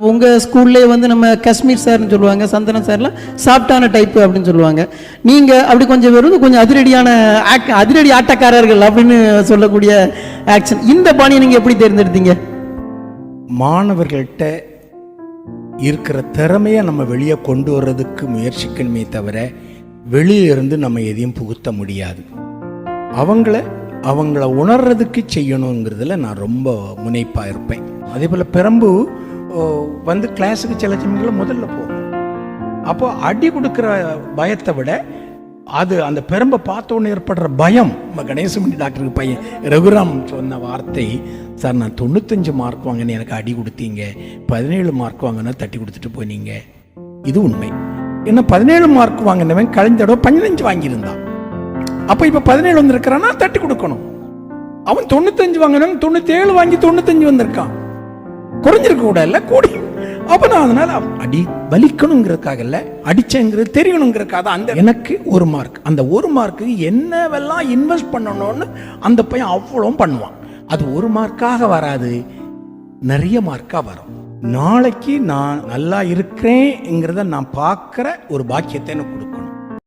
உங்கள் ஸ்கூல்லே வந்து நம்ம காஷ்மீர் சார்னு சொல்லுவாங்க, சந்தனம் சார்லாம் சாஃப்டான டைப்பு அப்படின்னு சொல்லுவாங்க. நீங்கள் அப்படி கொஞ்சம் வெறும் கொஞ்சம் அதிரடியான அதிரடி ஆட்டக்காரர்கள் அப்படின்னு சொல்லக்கூடிய ஆக்ஷன். இந்த பாணியை நீங்கள் எப்படி தேர்ந்தெடுத்தீங்க? மாணவர்கள்ட்ட இருக்கிற திறமையை நம்ம வெளியே கொண்டு வர்றதுக்கு முயற்சிக்கணுமே தவிர வெளியே இருந்து நம்ம எதையும் புகுத்த முடியாது. அவங்கள உணர்றதுக்கு செய்யணுங்கிறதுல நான் ரொம்ப முனைப்பாக இருப்பேன். அதே போல் பெரம்பு வந்து கிளாஸுக்கு சில சமயங்களில் முதல்ல போகும். அப்போ அடி கொடுக்குற பயத்தை விட அந்த பெரம்பை பார்த்த உடனே ஏற்படுற பயம். கணேசமணி டாக்டருக்கு பையன் ரகுராம் சொன்ன வார்த்தை, சார் நான் 95 மார்க் வாங்கினேன், எனக்கு அடி கொடுத்தீங்க, 17 மார்க் வாங்கினா தட்டி கொடுத்துட்டு போனீங்க. இது உண்மை. ஏன்னா 17 மார்க் வாங்கினவன் கழிஞ்ச தடவை 15 வாங்கியிருந்தான். அப்போ இப்போ 17 வந்திருக்கிறான்னா தட்டி கொடுக்கணும். அவன் 95 வாங்கினவன் 97 வாங்கி 95 வந்திருக்கான். குறைஞ்சிருக்க கூட இல்லை, கூடி. அப்போ நான் அதனால அடி வலிக்கணுங்கிறதுக்காக இல்லை, அடிச்சேங்கிறது தெரியணுங்கிறதுக்காக அந்த எனக்கு 1 மார்க், அந்த 1 மார்க்கு என்னவெல்லாம் இன்வெஸ்ட் பண்ணணும்னு அந்த பையன் அவ்வளோ பண்ணுவான். அது 1 மார்க்காக வராது, நிறைய மார்க்காக வரும். நாளைக்கு நான் நல்லா இருக்கிறேங்கிறத நான் பார்க்குற ஒரு பாக்கியத்தை எனக்கு கொடுக்கும்.